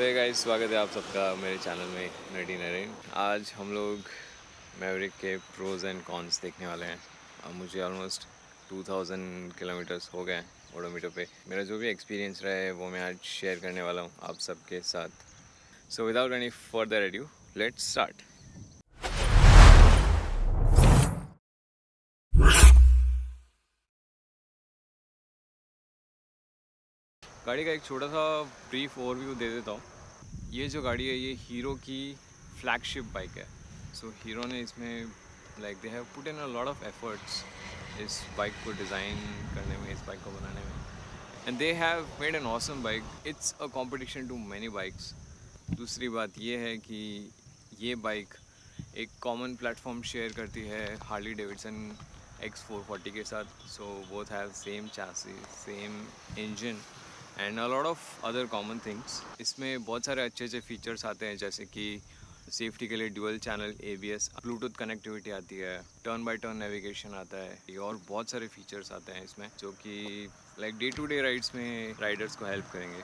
तो गाइस स्वागत है आप सबका मेरे चैनल में नडी नरेन। आज हम लोग मैवरिक के प्रोज एंड कॉन्स देखने वाले हैं। मुझे ऑलमोस्ट 2000 किलोमीटर्स हो गए हैं ओडोमीटर पे। मेरा जो भी एक्सपीरियंस रहा है वो मैं आज शेयर करने वाला हूँ आप सबके साथ। So without any further edu let's start. गाड़ी का एक छोटा सा ब्रीफ ओवरव्यू दे देता हूँ। ये जो गाड़ी है ये हीरो की फ्लैगशिप बाइक है। सो हीरो ने इसमें like they have put in a lot of efforts इस बाइक को डिज़ाइन करने में, इस बाइक को बनाने में, and they have made an awesome bike. It's a competition to many bikes. दूसरी बात ये है कि ये बाइक एक कॉमन प्लेटफॉर्म शेयर करती है हार्ली डेविडसन X440 के साथ। So both have same chassis, same engine and a lot of other common things. इसमें बहुत सारे अच्छे अच्छे फीचर्स आते हैं, जैसे कि सेफ्टी के लिए dual channel ABS, Bluetooth connectivity आती है, टर्न बाय टर्न नेविगेशन आता है, और बहुत सारे फीचर्स आते हैं इसमें जो कि like day to day rides में राइडर्स को हेल्प करेंगे।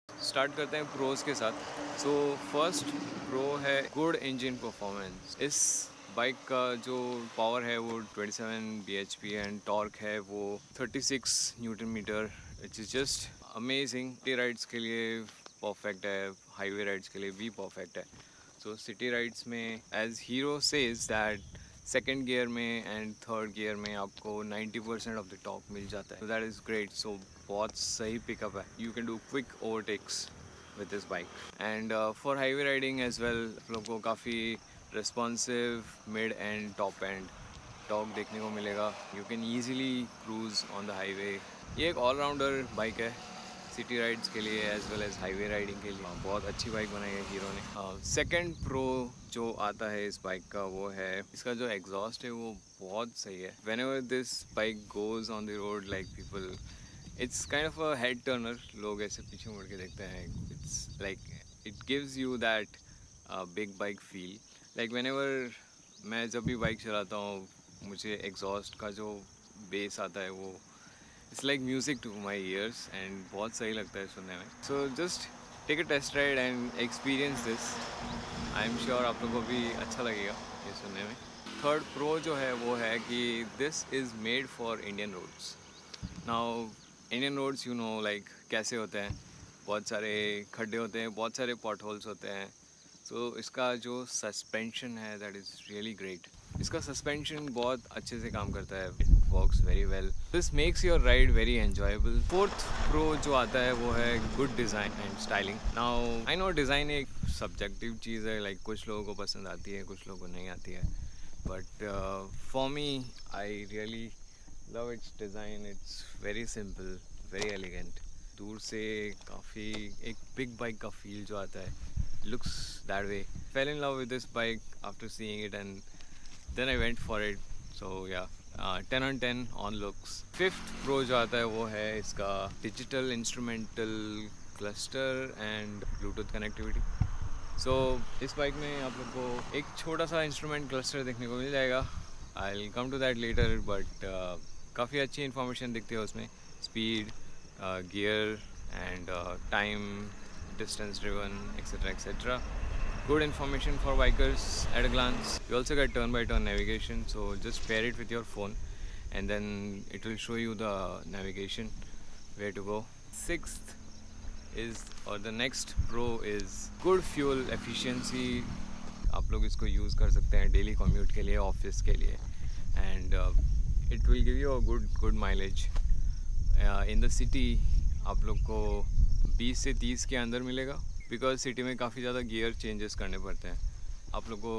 स्टार्ट करते हैं प्रोज के साथ। सो फर्स्ट प्रो है गुड इंजन परफॉर्मेंस। इस बाइक का जो पावर है वो 27 bhp एंड टॉर्क है वो 36 newton metre, which is just amazing. City rides के लिए परफेक्ट है, हाईवे राइड्स के लिए भी परफेक्ट है। सो सिटी राइड्स में as Hero says that second gear में एंड थर्ड गियर में आपको 90% ऑफ द टॉर्क मिल जाता है। So that is great. So बहुत सही पिकअप है। You can do quick overtakes with this bike and for highway riding as well आप लोग को काफ़ी responsive mid and top end torque देखने को मिलेगा। You can easily cruise on the highway. ये एक ऑलराउंडर बाइक है सिटी राइड्स के लिए as well as highway riding के लिए। बहुत अच्छी बाइक बनाई है हीरो ने। सेकंड प्रो जो आता है इस बाइक का वो है इसका जो एग्जॉस्ट है वो बहुत सही है। Whenever this bike goes on the road like people, it's kind of a head Turner. लोग ऐसे पीछे मुड़ के देखते हैं। It's like it gives you that big bike feel. Like whenever मैं जब भी बाइक चलाता हूँ मुझे एग्जॉस्ट का जो बेस आता है वो it's like music to my ears and बहुत सही लगता है सुनने में। So just take a test ride and experience this. I am sure आप लोगों को भी अच्छा लगेगा ये सुनने में। थर्ड प्रो जो है वो है कि this is made for Indian roads. Now Indian roads you know like कैसे होते हैं, बहुत सारे खड्डे होते हैं, बहुत सारे पॉट होल्स होते हैं। सो इसका जो सस्पेंशन है दैट इज़ रियली ग्रेट। इसका सस्पेंशन बहुत अच्छे से काम करता है। It works very well. This makes your ride very enjoyable. Fourth pro जो आता है वो है good design and styling. Now I know design एक सब्जेक्टिव चीज़ है, लाइक कुछ लोगों को पसंद आती है, कुछ लोगों को नहीं आती है, but for me I really love it's design. It's very simple, very elegant. दूर से काफ़ी एक बिग बाइक का फील जो आता है, looks that way. Fell in love with this bike after seeing it and then I went for it. So yeah, 10 on 10 on looks. Fifth pro जो आता है वो है इसका digital instrumental cluster and Bluetooth connectivity. So इस bike में आप लोग को एक छोटा सा इंस्ट्रूमेंट क्लस्टर देखने को मिल जाएगा। I'll come to that later, but काफ़ी अच्छी इन्फॉर्मेशन दिखती है उसमें। Speed, gear and time, distance driven, etc. Good information for bikers at a glance. You also get turn by turn navigation, so just pair it with your phone and then it will show you the navigation where to go. Sixth is, or the next pro is good fuel efficiency. आप लोग इसको use कर सकते हैं daily commute के लिए, office के लिए, and it will give you a good mileage. In the city आप लोग को 20 से 30 के अंदर मिलेगा, बिकॉज सिटी में काफ़ी ज़्यादा गियर चेंजेस करने पड़ते हैं, आप लोग को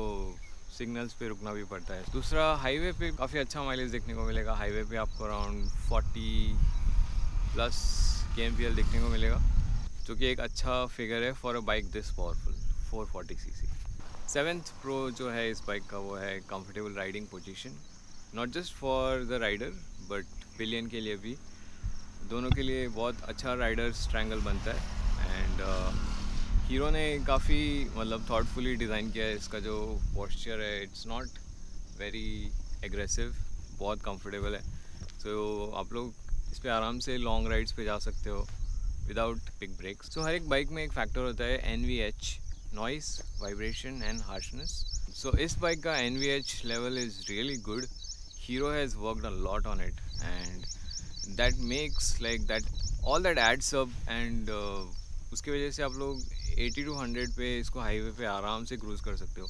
सिग्नल्स पे रुकना भी पड़ता है। दूसरा, हाईवे पे काफ़ी अच्छा माइलेज देखने को मिलेगा। हाईवे पे आपको अराउंड 40+ kmpl देखने को मिलेगा, जो कि एक अच्छा फिगर है for a bike this powerful, 440cc। Seventh pro जो है इस बाइक का वो है comfortable riding position, not just for the rider but pillion के लिए भी। दोनों के लिए बहुत अच्छा राइडर ट्रायंगल बनता है। एंड हीरो ने काफ़ी मतलब थॉटफुली डिज़ाइन किया है। इसका जो पोस्चर है इट्स नॉट वेरी एग्रेसिव, बहुत कंफर्टेबल है। सो आप लोग इस पर आराम से लॉन्ग राइड्स पे जा सकते हो। Without big breaks. सो हर एक बाइक में एक फैक्टर होता है NVH, noise, vibration and harshness. So इस बाइक का NVH level is really good. Hero has worked a lot on it and that makes like that all that adds up and उसकी वजह से आप लोग 80 to 100 पे इसको हाईवे पे आराम से क्रूज़ कर सकते हो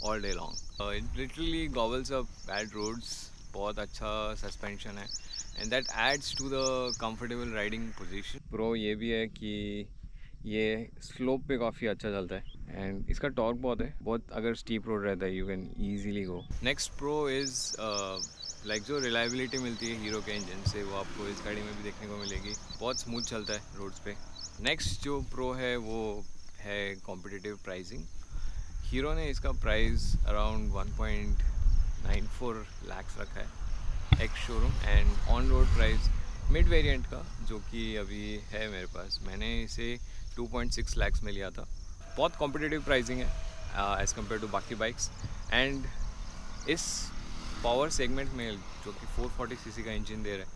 all day long. It literally gobbles up bad roads. बहुत अच्छा सस्पेंशन है and that adds to the comfortable riding position. Pro ये भी है कि ये स्लोप पे काफ़ी अच्छा चलता है एंड इसका टॉर्क बहुत है. बहुत अगर स्टीप रोड रहता है you can easily go. Next pro is like जो रिलायबिलिटी मिलती है हीरो के इंजन से वो आपको इस गाड़ी में भी देखने को मिलेगी. बहुत स्मूथ चलता है रोड्स पे. नेक्स्ट जो प्रो है वो है कॉम्पिटिटिव प्राइसिंग. हीरो ने इसका प्राइस अराउंड 1.94 lakhs रखा है ex showroom and on road price mid variant का जो कि अभी है मेरे पास. मैंने इसे 2.6 lakhs में लिया था. बहुत कॉम्पिटिटिव प्राइसिंग है एज़ कम्पेयर टू बाकी बाइक्स एंड इस पावर सेगमेंट में जो कि 440cc का इंजन दे रहा है.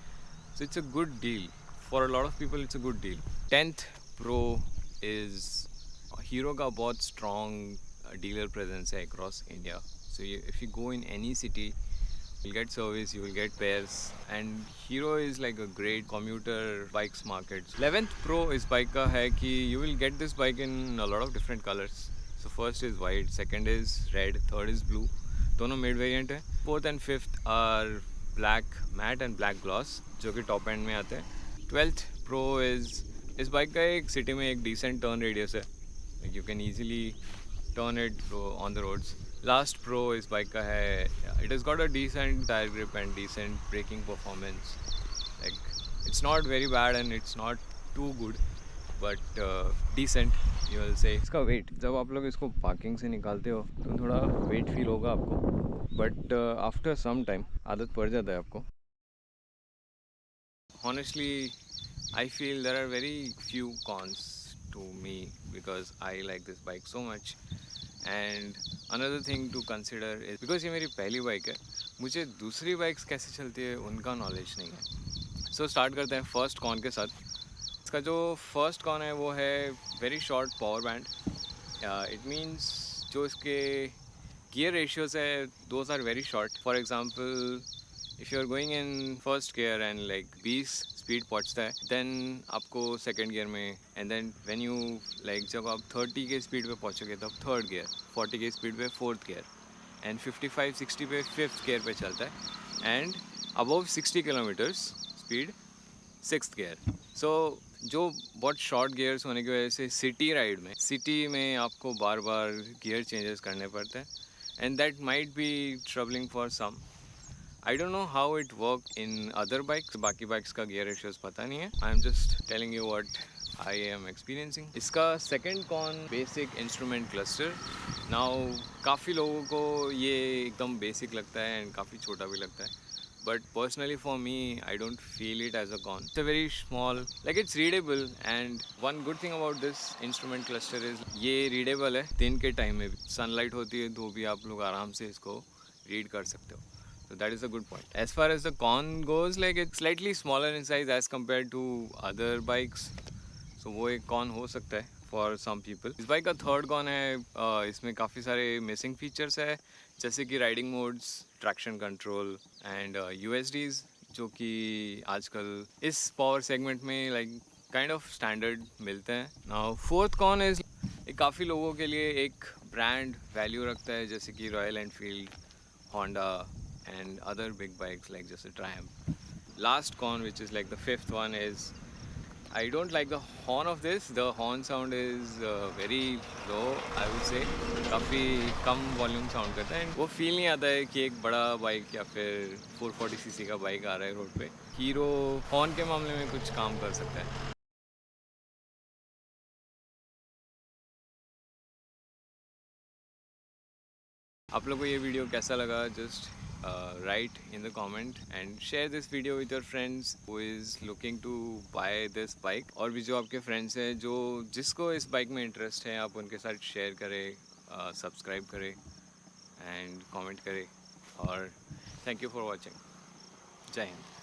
So it's a good deal for a lot of people. It's a good deal. 10th pro is hero का बहुत स्ट्रॉन्ग डीलर प्रेजेंस है across India. So if you go in any city you'll get service, you will get pairs, and Hero is like a great commuter bikes market. 11th Pro इस bike का है कि you will get this bike in a lot of different colors. So first is white, second is red, third is blue. दोनों mid variant है. Fourth and fifth are black matte and black gloss जो कि top end में आते हैं. 12th Pro is इस bike का एक सिटी में एक decent turn radius है. Like you can easily turn it on the roads. Last pro इस बाइक का है. It has got a decent tyre grip and decent braking performance. Like it's not very bad and it's not too good but decent you will say. इसका wait जब आप लोग इसको parking से निकालते हो तो थोड़ा वेट फील होगा आपको बट आफ्टर सम टाइम आदत पड़ जाता है आपको. Honestly, I feel there are very few cons to me because I like this bike so much. And another thing to consider is because ये मेरी पहली बाइक है मुझे दूसरी बाइक्स कैसे चलती है उनका नॉलेज नहीं है. सो स्टार्ट करते हैं फर्स्ट कॉन के साथ. इसका जो फर्स्ट कॉन है वो है very short power band. It means जो इसके गियर रेशियोज है those are very short. For example if you are going in first gear and like 20 speed पहुँचता है देन आपको सेकेंड गियर में and then when you like जब आप 30 के स्पीड पे पहुँचोगे तब थर्ड गियर, 40 के स्पीड पे फोर्थ गियर एंड 55-60 पे फिफ्थ गियर पे चलता है and above 60 kilometres speed sixth gear. So जो बहुत शॉर्ट गियर्स होने की वजह से सिटी में आपको बार बार गियर चेंजेस करने पड़ते हैं and that might be troubling for some. I don't know how it work in other bikes. बाकी बाइक्स का गियर रेशियोज पता नहीं है. I am just telling you what I am experiencing. इसका second con basic instrument cluster. Now काफ़ी लोगों को ये एकदम बेसिक लगता है एंड काफ़ी छोटा भी लगता है but personally for me I don't feel it as a con. It's a very small, like it's readable and one good thing about this instrument cluster is ये readable है. दिन के टाइम में भी सनलाइट होती है तो भी आप लोग आराम से इसको रीड कर सकते हो. So that is a good point. As far as the con goes, like it's slightly smaller in size as compared to other bikes. So वो एक con हो सकता है for some people. इस बाइक का थर्ड कॉन है इसमें काफ़ी सारे मिसिंग फीचर्स है जैसे कि riding modes, traction control and USDs जो कि आजकल इस पावर सेगमेंट में लाइक काइंड ऑफ स्टैंडर्ड मिलते हैं. नाउ फोर्थ कॉन इज काफ़ी लोगों के लिए एक ब्रांड वैल्यू रखता है जैसे कि royal Enfield, Honda and other big bikes like just a Triumph. Last con, which is like the fifth one, is I don't like the horn of this. The horn sound is very low, I would say. काफ़ी कम volume sound करता है. वो feel नहीं आता है कि एक बड़ा बाइक या फिर 440cc का बाइक आ रहा है रोड पे. हीरो हॉर्न के मामले में कुछ काम कर सकता है. आप लोगों को ये वीडियो कैसा लगा just write in the comment and share this video with your friends who is looking to buy this bike. और भी जो आपके फ्रेंड्स हैं जो जिसको इस बाइक में इंटरेस्ट है आप उनके साथ शेयर करें, सब्सक्राइब करें एंड कमेंट करें और थैंक यू फॉर वॉचिंग. जय हिंद.